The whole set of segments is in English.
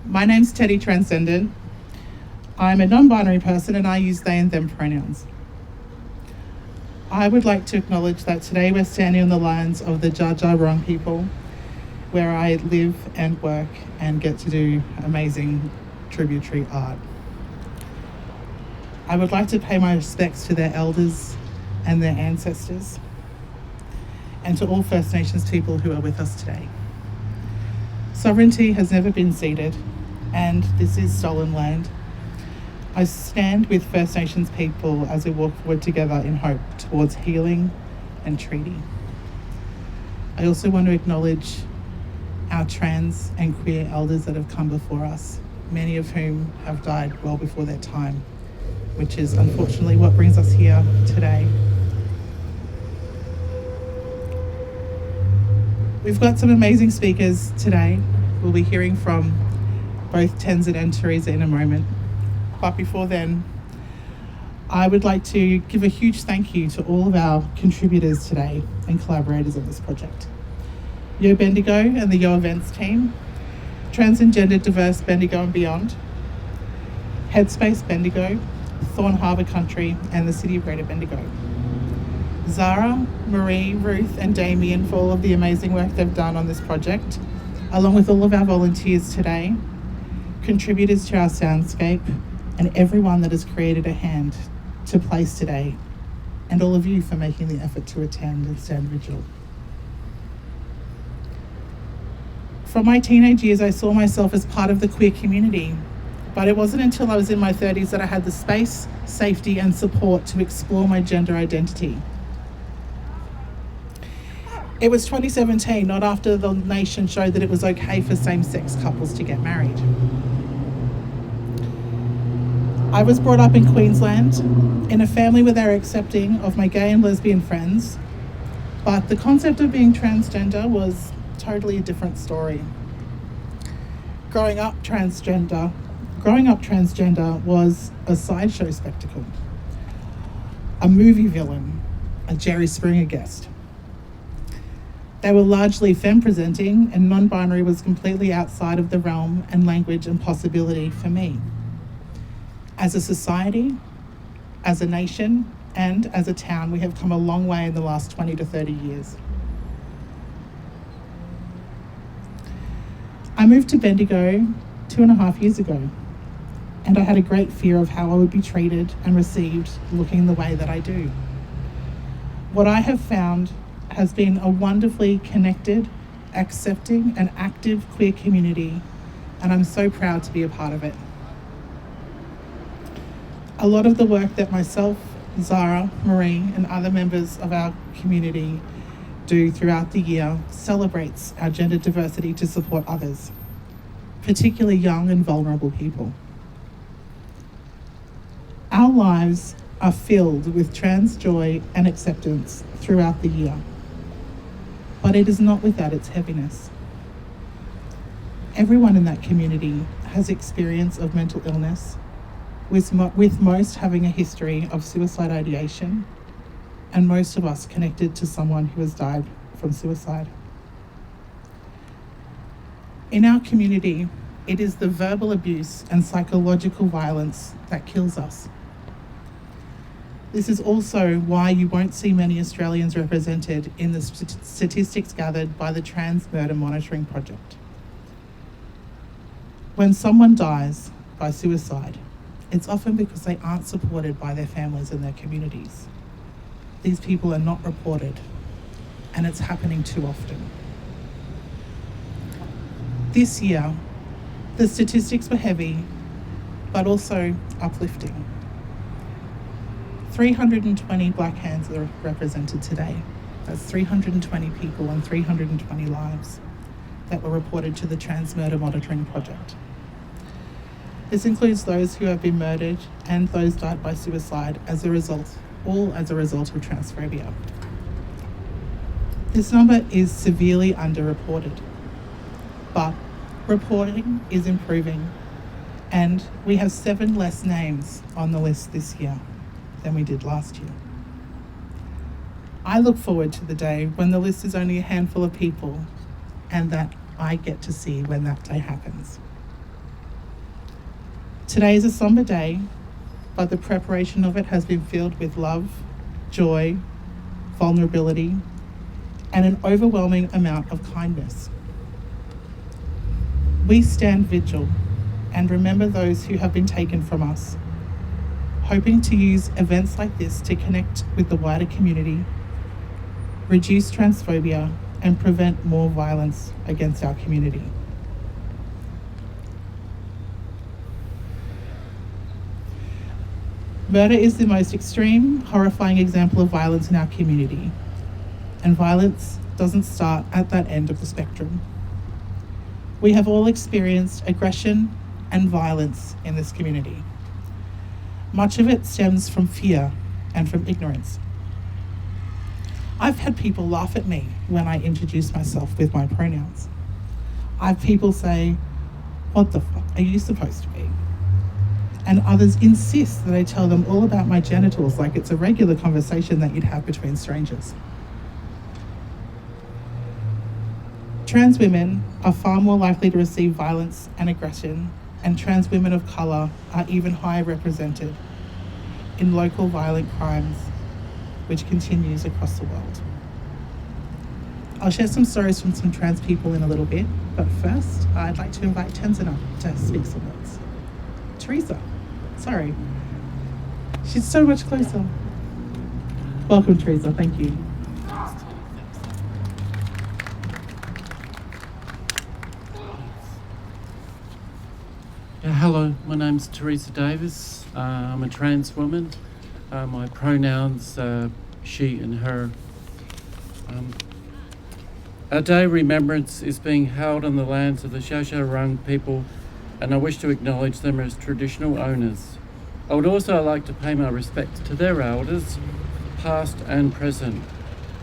My name's Teddy Transcendent. I'm a non-binary person and I use they and them pronouns. I would like to acknowledge that today we're standing on the lands of the Dja Dja Wurrung people, where I live and work and get to do amazing tributary art. I would like to pay my respects to their elders and their ancestors, and to all First Nations people who are with us today. Sovereignty has never been ceded, and this is stolen land. I stand with First Nations people as we walk forward together in hope towards healing and treaty. I also want to acknowledge our trans and queer elders that have come before us, many of whom have died well before their time, which is unfortunately what brings us here today. We've got some amazing speakers today. We'll be hearing from both Tenzin and Teresa in a moment. But before then, I would like to give a huge thank you to all of our contributors today and collaborators on this project. YO Bendigo and the YO events team, Trans and Gender Diverse Bendigo and Beyond, Headspace Bendigo, Thorne Harbour Country and the City of Greater Bendigo. Zara, Marie, Ruth and Damien for all of the amazing work they've done on this project, along with all of our volunteers today, contributors to our soundscape, and everyone that has created a hand to place today, and all of you for making the effort to attend and stand vigil. From my teenage years, I saw myself as part of the queer community, but it wasn't until I was in my 30s that I had the space, safety, and support to explore my gender identity. It was 2017, not after the nation showed that it was okay for same-sex couples to get married. I was brought up in Queensland in a family where they were accepting of my gay and lesbian friends, but the concept of being transgender was totally a different story. Growing up transgender was a sideshow spectacle, a movie villain, a Jerry Springer guest. They were largely femme-presenting, and non-binary was completely outside of the realm and language and possibility for me. As a society, as a nation, and as a town, we have come a long way in the last 20 to 30 years. I moved to Bendigo 2.5 years ago, and I had a great fear of how I would be treated and received looking the way that I do. What I have found has been a wonderfully connected, accepting, and active queer community, and I'm so proud to be a part of it. A lot of the work that myself, Zara, Marie, and other members of our community do throughout the year celebrates our gender diversity to support others, particularly young and vulnerable people. Our lives are filled with trans joy and acceptance throughout the year, but it is not without its heaviness. Everyone in that community has experience of mental illness, with most having a history of suicide ideation, and most of us connected to someone who has died from suicide. In our community, it is the verbal abuse and psychological violence that kills us. This is also why you won't see many Australians represented in the statistics gathered by the Trans Murder Monitoring Project. When someone dies by suicide, it's often because they aren't supported by their families and their communities. These people are not reported, and it's happening too often. This year, the statistics were heavy, but also uplifting. 320 black hands are represented today. That's 320 people and 320 lives that were reported to the Trans Murder Monitoring Project. This includes those who have been murdered and those died by suicide all as a result of transphobia. This number is severely underreported, but reporting is improving, and we have 7 less names on the list this year than we did last year. I look forward to the day when the list is only a handful of people and that I get to see when that day happens. Today is a somber day, but the preparation of it has been filled with love, joy, vulnerability, and an overwhelming amount of kindness. We stand vigil and remember those who have been taken from us, hoping to use events like this to connect with the wider community, reduce transphobia, and prevent more violence against our community. Murder is the most extreme, horrifying example of violence in our community, and violence doesn't start at that end of the spectrum. We have all experienced aggression and violence in this community. Much of it stems from fear and from ignorance. I've had people laugh at me when I introduce myself with my pronouns. I've people say, "What the fuck are you supposed to be?" And others insist that I tell them all about my genitals like it's a regular conversation that you'd have between strangers. Trans women are far more likely to receive violence and aggression, and trans women of colour are even higher represented in local violent crimes, which continues across the world. I'll share some stories from some trans people in a little bit, but first I'd like to invite Tenzin up to speak some words. Teresa, sorry. She's so much closer. Welcome, Teresa, thank you. Hello, my name's Teresa Davis. I'm a trans woman. My pronouns are she and her. Our Day of Remembrance is being held on the lands of the Shasharung people, and I wish to acknowledge them as traditional owners. I would also like to pay my respects to their elders, past and present,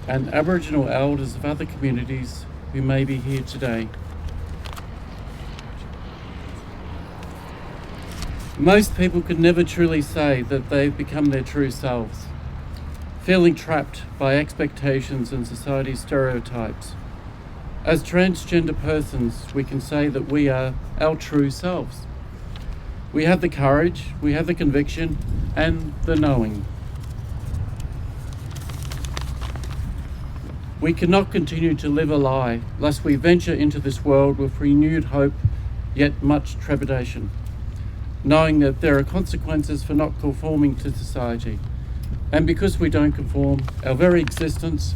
and Aboriginal elders of other communities who may be here today. Most people could never truly say that they've become their true selves, feeling trapped by expectations and society's stereotypes. As transgender persons, we can say that we are our true selves. We have the courage, we have the conviction, and the knowing. We cannot continue to live a lie, lest we venture into this world with renewed hope, yet much trepidation, knowing that there are consequences for not conforming to society. And because we don't conform, our very existence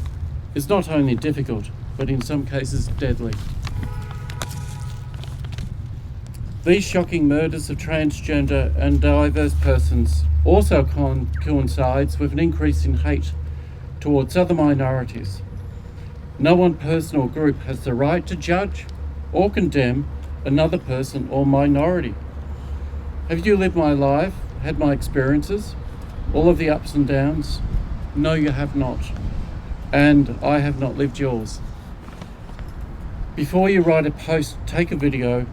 is not only difficult, but in some cases deadly. These shocking murders of transgender and diverse persons also coincides with an increase in hate towards other minorities. No one person or group has the right to judge or condemn another person or minority. Have you lived my life, had my experiences, all of the ups and downs? No, you have not. And I have not lived yours. Before you write a post, take a video,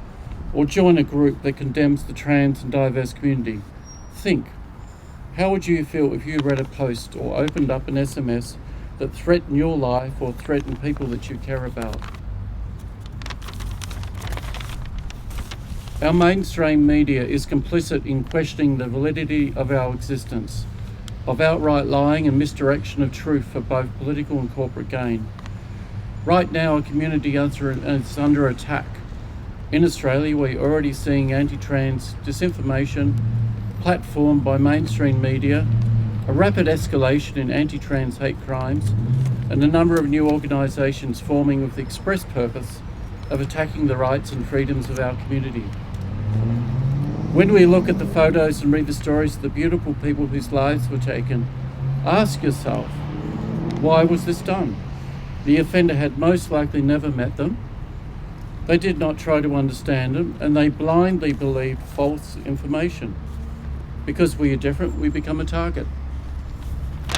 or join a group that condemns the trans and diverse community, think, how would you feel if you read a post or opened up an SMS that threatened your life or threatened people that you care about? Our mainstream media is complicit in questioning the validity of our existence, of outright lying and misdirection of truth for both political and corporate gain. Right now, our community is under attack. In Australia, we're already seeing anti-trans disinformation platformed by mainstream media, a rapid escalation in anti-trans hate crimes, and a number of new organisations forming with the express purpose of attacking the rights and freedoms of our community. When we look at the photos and read the stories of the beautiful people whose lives were taken, ask yourself, why was this done? The offender had most likely never met them. They did not try to understand them, and they blindly believed false information. Because we are different, we become a target.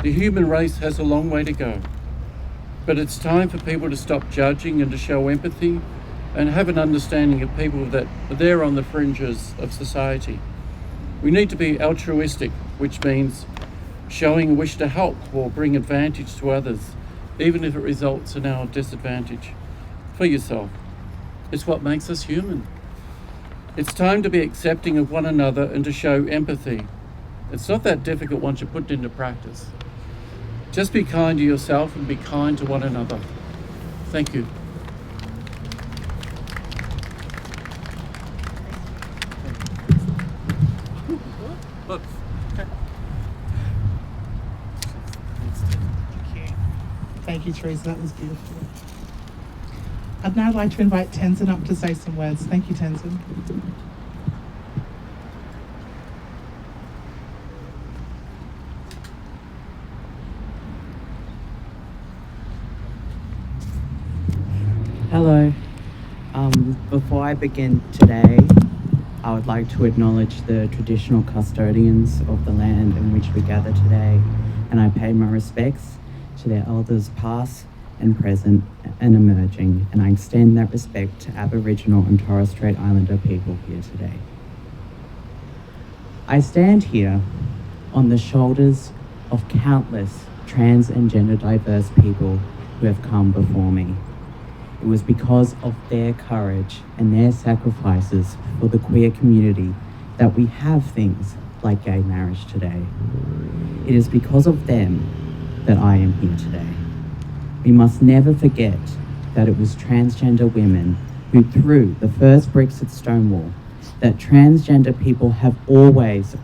The human race has a long way to go, but it's time for people to stop judging and to show empathy and have an understanding of people that are there on the fringes of society. We need to be altruistic, which means showing a wish to help or bring advantage to others, even if it results in our disadvantage. For yourself. It's what makes us human. It's time to be accepting of one another and to show empathy. It's not that difficult once you put it into practice. Just be kind to yourself and be kind to one another. Thank you. Look. Thank you, Teresa. That was beautiful. I'd now like to invite Tenzin up to say some words. Thank you, Tenzin. Hello. Before I begin today, I would like to acknowledge the traditional custodians of the land in which we gather today, and I pay my respects to their elders past and present and emerging, and I extend that respect to Aboriginal and Torres Strait Islander people here today. I stand here on the shoulders of countless trans and gender diverse people who have come before me. It was because of their courage and their sacrifices for the queer community that we have things like gay marriage today. It is because of them that I am here today. We must never forget that it was transgender women who threw the first bricks at Stonewall, that transgender people have always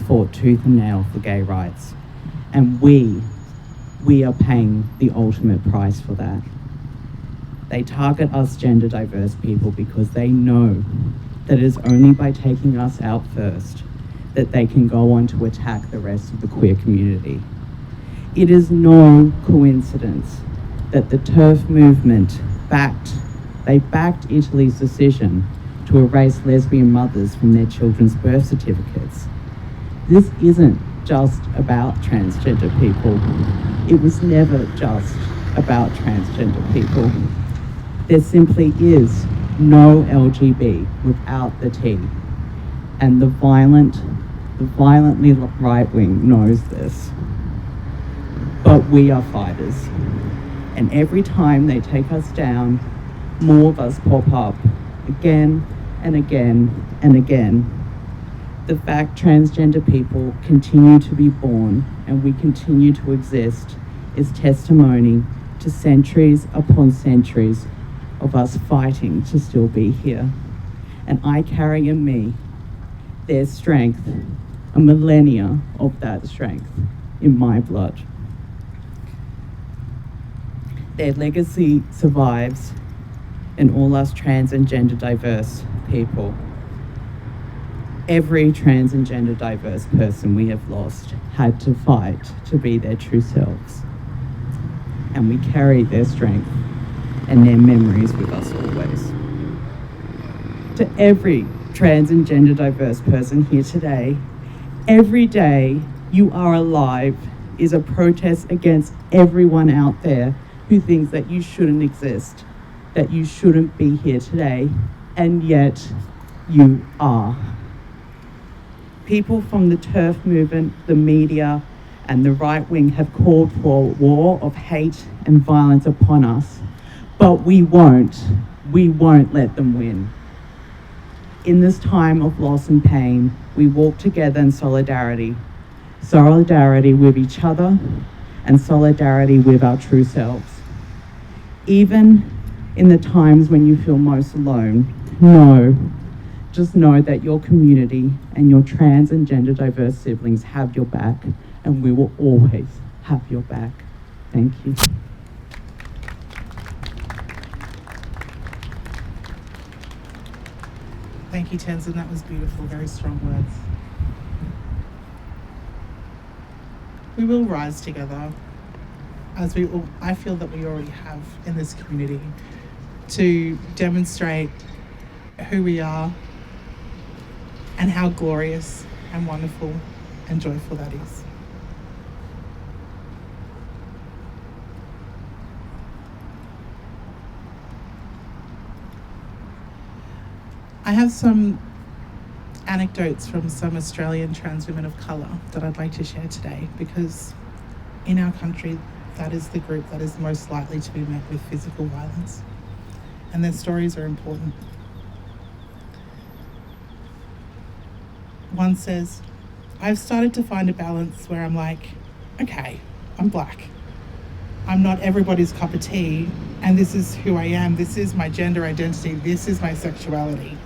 fought tooth and nail for gay rights. And we are paying the ultimate price for that. They target us gender diverse people because they know that it is only by taking us out first that they can go on to attack the rest of the queer community. It is no coincidence that the TERF movement backed Italy's decision to erase lesbian mothers from their children's birth certificates. This isn't just about transgender people. It was never just about transgender people. There simply is no LGB without the T, and the violently right wing knows this. But we are fighters, and every time they take us down, more of us pop up again and again and again. The fact transgender people continue to be born and we continue to exist is testimony to centuries upon centuries of us fighting to still be here. And I carry in me their strength, a millennia of that strength in my blood. Their legacy survives in all us trans and gender diverse people. Every trans and gender diverse person we have lost had to fight to be their true selves. And we carry their strength and their memories with us always. To every trans and gender diverse person here today, every day you are alive is a protest against everyone out there who thinks that you shouldn't exist, that you shouldn't be here today, and yet you are. People from the TERF movement, the media, and the right wing have called for a war of hate and violence upon us, but we won't let them win. In this time of loss and pain, we walk together in solidarity with each other and solidarity with our true selves. Even in the times when you feel most alone, just know that your community and your trans and gender diverse siblings have your back, and we will always have your back. Thank you. Thank you, Tenzin. That was beautiful. Very strong words. We will rise together, as I feel that we already have in this community, to demonstrate who we are and how glorious and wonderful and joyful that is. I have some anecdotes from some Australian trans women of colour that I'd like to share today, because in our country, that is the group that is most likely to be met with physical violence, and their stories are important. one says, I've started to find a balance where I'm like, okay, I'm black. I'm not everybody's cup of tea, and this is who I am. This is my gender identity. This is my sexuality.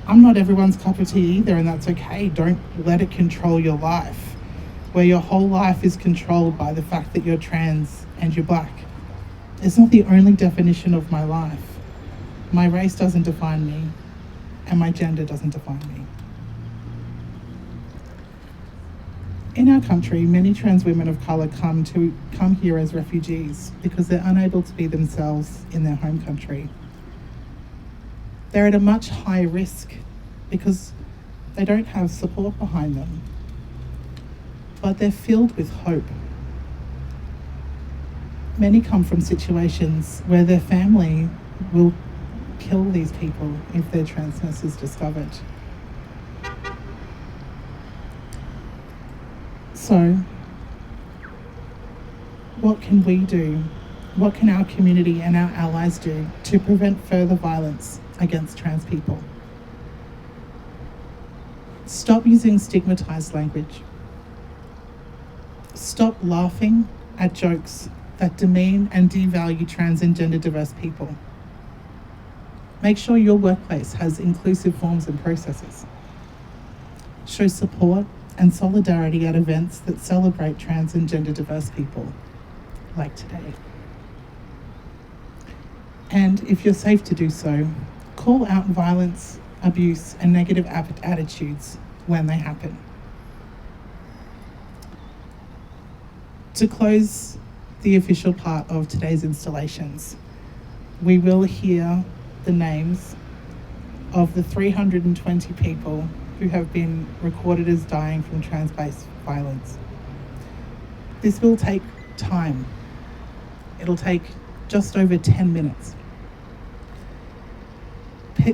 I'm not everyone's cup of tea either, and that's okay. Don't let it control your life, where your whole life is controlled by the fact that you're trans and you're black. It's not the only definition of my life. My race doesn't define me, and my gender doesn't define me. In our country, many trans women of colour come here as refugees because they're unable to be themselves in their home country. They're at a much higher risk because they don't have support behind them, but they're filled with hope. Many come from situations where their family will kill these people if their transness is discovered. So, what can we do? What can our community and our allies do to prevent further violence against trans people? Stop using stigmatized language. Stop laughing at jokes that demean and devalue trans and gender diverse people. Make sure your workplace has inclusive forms and processes. Show support and solidarity at events that celebrate trans and gender diverse people, like today. And if you're safe to do so, call out violence, abuse, and negative attitudes when they happen. To close the official part of today's installations, we will hear the names of the 320 people who have been recorded as dying from trans-based violence. This will take time. It'll take just over 10 minutes.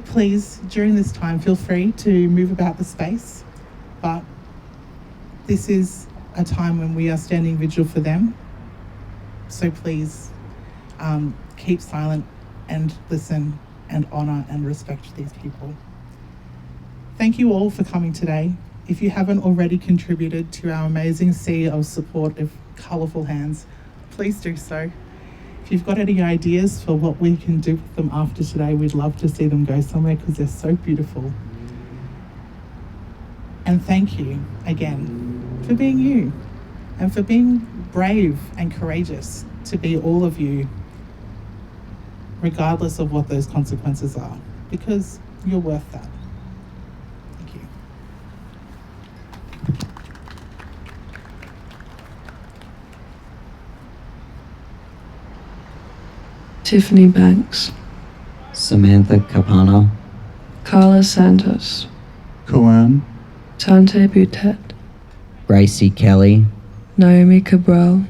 Please, during this time, feel free to move about the space, but this is a time when we are standing vigil for them. So please keep silent and listen and honour and respect these people. Thank you all for coming today. If you haven't already contributed to our amazing sea of supportive, colourful hands, please do so. If you've got any ideas for what we can do with them after today, we'd love to see them go somewhere because they're so beautiful. And thank you again for being you and for being brave and courageous to be all of you, regardless of what those consequences are, because you're worth that. Thank you. Tiffany Banks, Samantha Capana, Carla Santos, Koan, Tante Butet, Gracie Kelly, Naomi Cabral,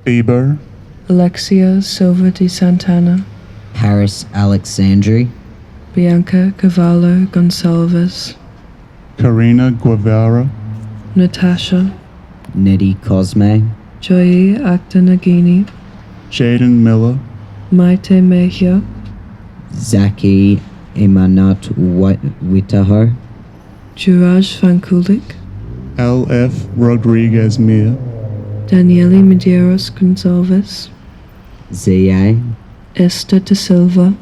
Bieber, Alexia Silva de Santana, Paris Alexandri, Bianca Cavallo Gonçalves, Karina Guevara, Natasha, Nettie Cosme, Joyi Aktanagini, Jaden Miller, Maite Mejia, Zaki Imanat Witaho, Juraj Vankulik, LF Rodriguez Mir, Daniele Medeiros Gonçalves, Zia, Esther de Silva,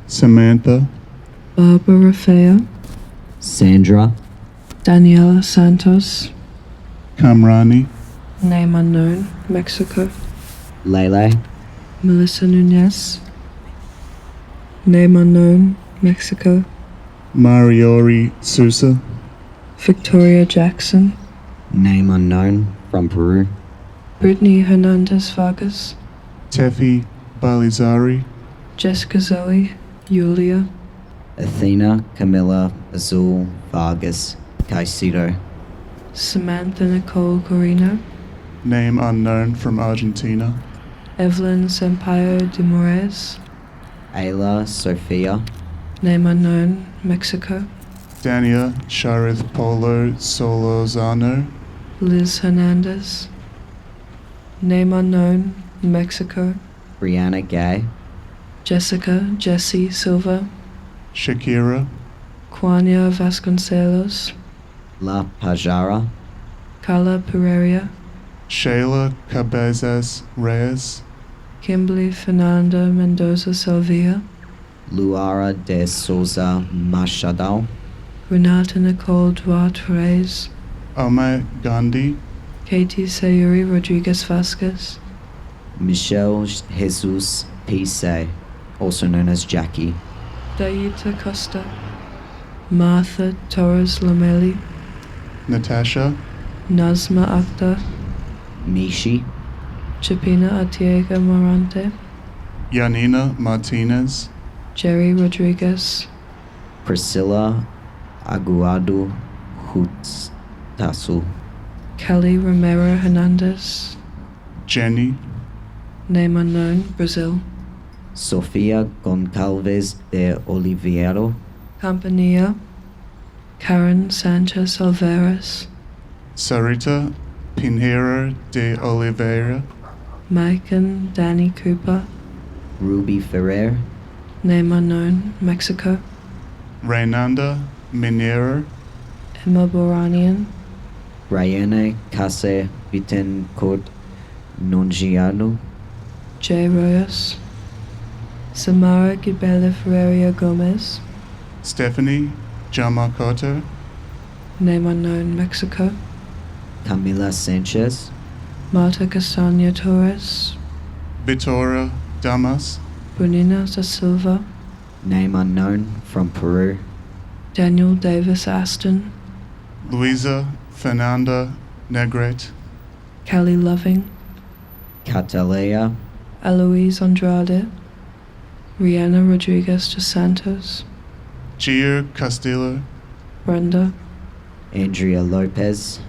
Samantha, Barbara Fea, Sandra, Daniela Santos, Kamrani, Name Unknown, Mexico, Lele, Melissa Nunez, Name Unknown, Mexico, Mariori Sousa, Victoria Jackson, name unknown, from Peru, Brittany Hernandez Vargas, Tefi Balizari, Jessica Zoe, Yulia, Athena Camilla Azul Vargas Caicedo, Samantha Nicole Corino, name unknown from Argentina, Evelyn Sampaio de Moraes, Ayla Sofia, Name Unknown, Mexico, Dania Sharith Polo Solozano, Liz Hernandez, Name Unknown, Mexico, Brianna Gay, Jessica Jessie Silva, Shakira, Quania Vasconcelos, La Pajara, Carla Pereira, Shayla Cabezas Reyes, Kimberly Fernanda Mendoza Salvia, Luara de Souza Machado, Renata Nicole Duarte Reyes, Ome Gandhi, Katie Sayuri Rodriguez Vasquez, Michelle Jesus Pise, also known as Jackie, Daita Costa, Martha Torres Lomeli, Natasha, Nazma Akhtar, Mishi, Chipina Artiega Morante, Yanina Martinez, Jerry Rodriguez, Priscilla Aguado Hutstasu, Kelly Romero Hernandez, Jenny, name unknown, Brazil, Sofia Goncalves de Oliveira, Campanilla, Karen Sanchez Alvarez, Sarita Pinheiro de Oliveira, Mike and Danny Cooper, Ruby Ferrer, name unknown, Mexico, Reynanda Minero, Emma Boranian, Rayane Case Bittencourt Nungiano, Jay Royas, Samara Gibela Ferreira Gomez, Stephanie Jamakoto, name unknown, Mexico, Camila Sanchez, Marta Castaña Torres, Vitora Damas, Bonina da Silva, name unknown, from Peru, Daniel Davis Aston, Luisa Fernanda Negrete, Kelly Loving, Catalea, Eloise Andrade, Rihanna Rodriguez dos Santos, Gio Castillo, Brenda, Andrea Lopez,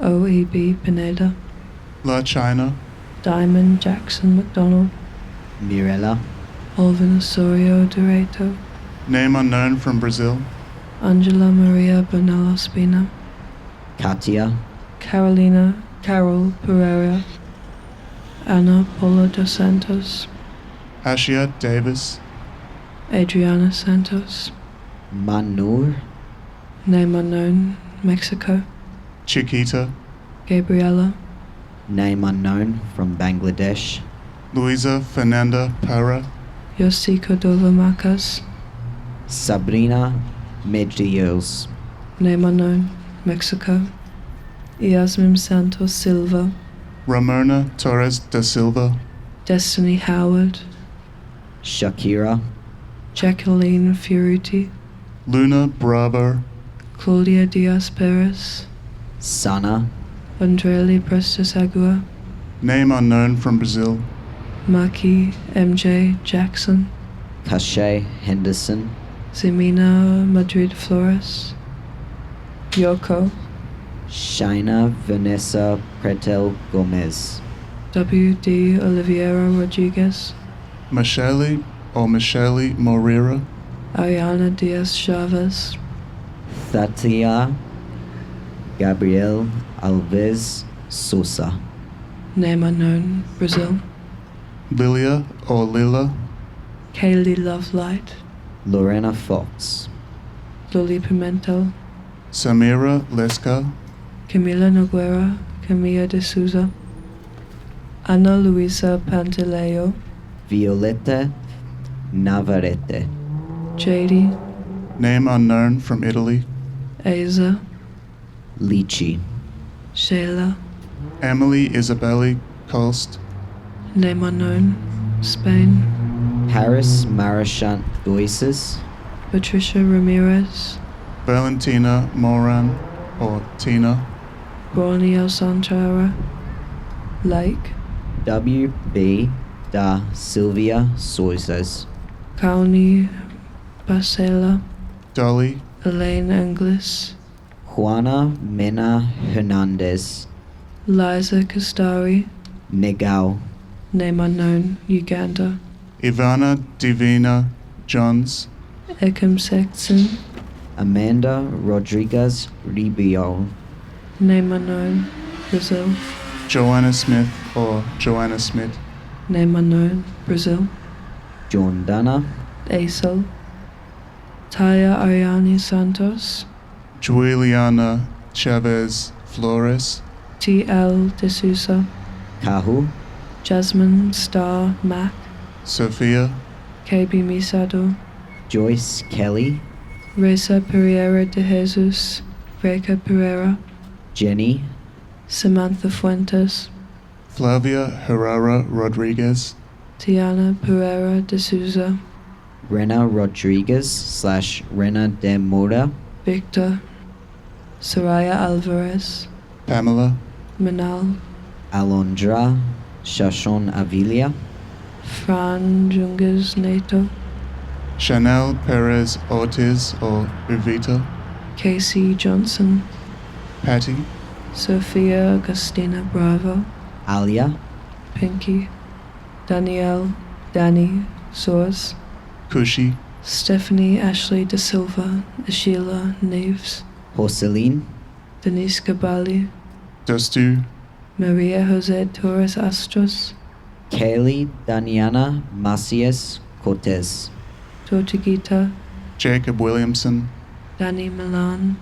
OEB Pineda, La China, Diamond Jackson McDonald, Mirella, Alvin Osorio Dureto, name unknown from Brazil, Angela Maria Bonello Spina, Katia, Carolina Carol Pereira, Ana Paula dos Santos, Ashia Davis, Adriana Santos, Manur, name unknown, Mexico, Chiquita, Gabriela, name unknown, from Bangladesh, Luisa Fernanda Para, Yossi Cordova Macas, Sabrina Medeiros, name unknown, Mexico, Yasmin Santos Silva, Ramona Torres da Silva, Destiny Howard, Shakira, Jacqueline Fioruti, Luna Bravo, Claudia Diaz Perez, Sana, Andreli Prestes Agua, name unknown from Brazil, Maki MJ Jackson, Cache Henderson, Zimina Madrid Flores, Yoko, Shaina Vanessa Pretel Gomez, W.D. Oliveira Rodriguez, Michele Moreira, Ariana Diaz Chavez, Thatia Gabriel Alves Sosa, name unknown, Brazil, Lilia or Lila, Kaylee Lovelight, Lorena Fox, Loli Pimentel, Samira Leska, Camila Noguera, Camilla de Souza, Ana Luisa Pantaleo, Violetta Navarrete, JD, name unknown from Italy, Aza, Lichi, Shayla, Emily Isabelli Colst, name unknown, Spain, Paris Marachant Doises, Patricia Ramirez, Valentina Moran or Tina, Brawny Alcantara, Lake, W.B. da Silvia Soisas, Kauni Basela, Dolly, Elaine Anglis, Juana Mena Hernandez, Liza Kastari, Negao, name unknown, Uganda, Ivana Divina Johns, Ekim Sexton, Amanda Rodriguez Ribio, name unknown, Brazil, Joanna Smith or Joanna Smith, name unknown, Brazil, Jordana, Aisel, Natalia Ariani Santos, Juliana Chavez Flores, T.L. De Sousa, Kahu, Jasmine Star Mack, Sophia, KB Misado, Joyce Kelly, Reza Pereira de Jesus, Reka Pereira, Jenny, Samantha Fuentes, Flavia Herrera Rodriguez, Tiana Pereira de Souza, Rena Rodriguez / Rena de Mora, Victor, Soraya Alvarez, Pamela, Manal, Alondra Shashon Avilia, Fran Jungas Neto, Chanel Perez Ortiz or Uvita, Casey Johnson, Patty, Sophia Agustina Bravo, Alia, Pinky, Danielle, Danny, Source, Kushi, Stephanie Ashley De Silva, Sheila Neves, Porcelain, Denise Cabali, Dostu, Maria Jose Torres Astros, Kaylee Daniana Macias Cortez, Tortuguita, Jacob Williamson, Danny Milan,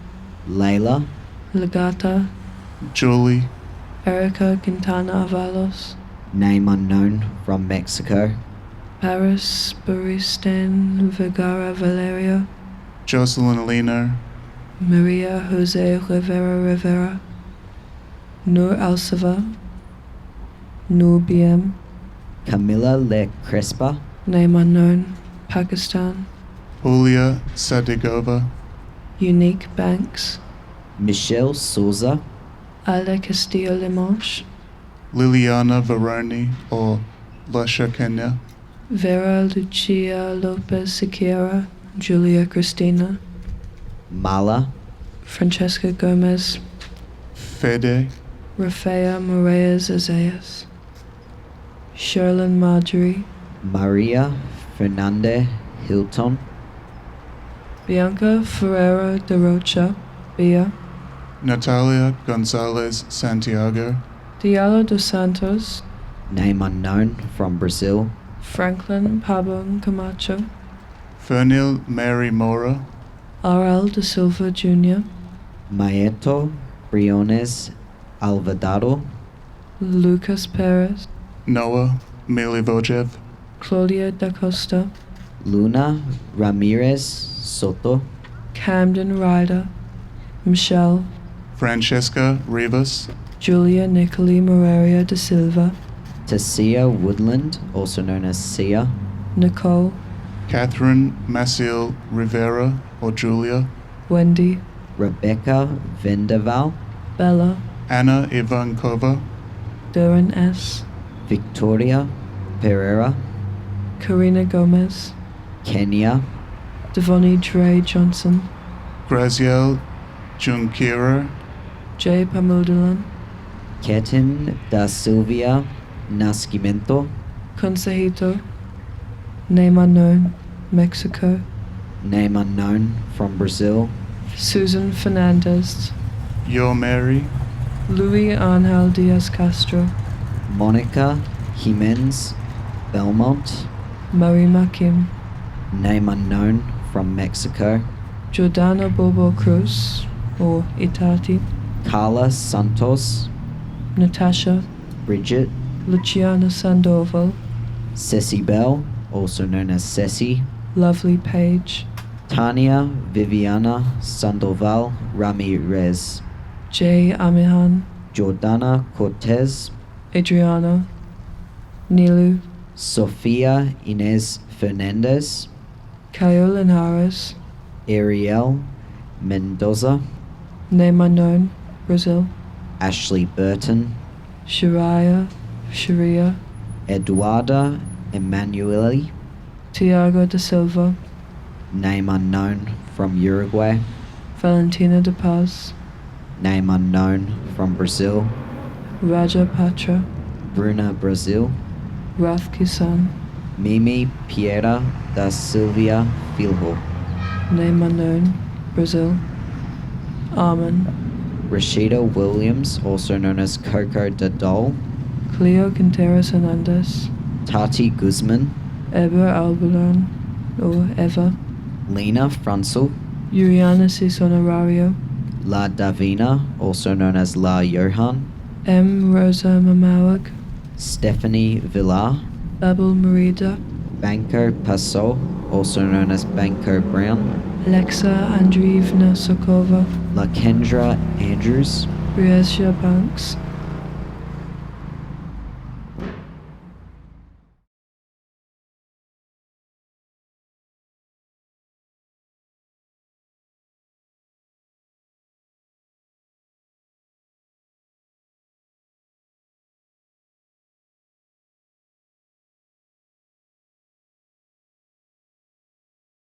Layla, Legata, Julie, Erica Quintana Avalos, name unknown from Mexico, Paris Buristan Vergara Valerio, Jocelyn Lino, Maria Jose Rivera, Nur Alsava, Nur BM, Camila Le Crespa, name unknown, Pakistan, Julia Sadigova, Unique Banks, Michelle Souza, Ale Castillo Limanche, Liliana Veroni or Lusha Kenya, Vera Lucia Lopez Siqueira, Julia Cristina, Mala, Francesca Gomez, Fede, Rafea Moraes Azayas, Sherlyn Marjorie, Maria Fernande Hilton, Bianca Ferreira de Rocha, Bia, Natalia Gonzalez Santiago, Diallo dos Santos, name unknown from Brazil, Franklin Pablo Camacho, Fernil Mary Mora, R.L. de Silva Jr., Maeto Briones Alvarado, Lucas Perez, Noah Milivojev, Claudia da Costa, Luna Ramirez Soto, Camden Ryder, Michelle, Francesca Rivas, Julia Nicoli Moraria de Silva, Tessia Woodland, also known as Sia, Nicole, Catherine Maciel Rivera or Julia, Wendy, Rebecca Vendaval, Bella, Anna Ivankova, Duran S., Victoria Pereira, Karina Gomez, Kenya, Devoni Dre Johnson, Graziel Junkira, Jay Pamudalan, Ketin da Silvia Nascimento, Consejito, name unknown, Mexico, name unknown from Brazil, Susan Fernandez, Yo Mary, Luis Angel Diaz Castro, Monica Jimenez Belmont, Marima Kim, name unknown from Mexico, Jordana Bobo Cruz, or Itati, Carla Santos, Natasha, Bridget, Luciana Sandoval, Ceci Bell, also known as Ceci, Lovely Page, Tania Viviana Sandoval Ramirez, Jay Amihan, Jordana Cortez, Adriana, Nilu, Sofia Inez Fernandez, Kayo Harris, Ariel Mendoza, name unknown, Brazil, Ashley Burton, Sharia, Eduarda Emanuele, Tiago da Silva, name unknown from Uruguay, Valentina de Paz, name unknown from Brazil, Raja Patra, Bruna Brazil, Raf Kisan, Mimi Piera da Silvia Filho, name unknown, Brazil, Armin, Rashida Williams, also known as Coco da Dole, Cleo Quinteros Hernandez, Tati Guzman, Eber Albalon, or Eva, Lena Frunsell, Juliana Cis Honorario, La Davina, also known as La Johan, M. Rosa Mamawag, Stephanie Villar, Babel Merida, Banco Passo, also known as Banco Brown, Alexa Andreevna Sokova, La Kendra Andrews, Riesha Banks,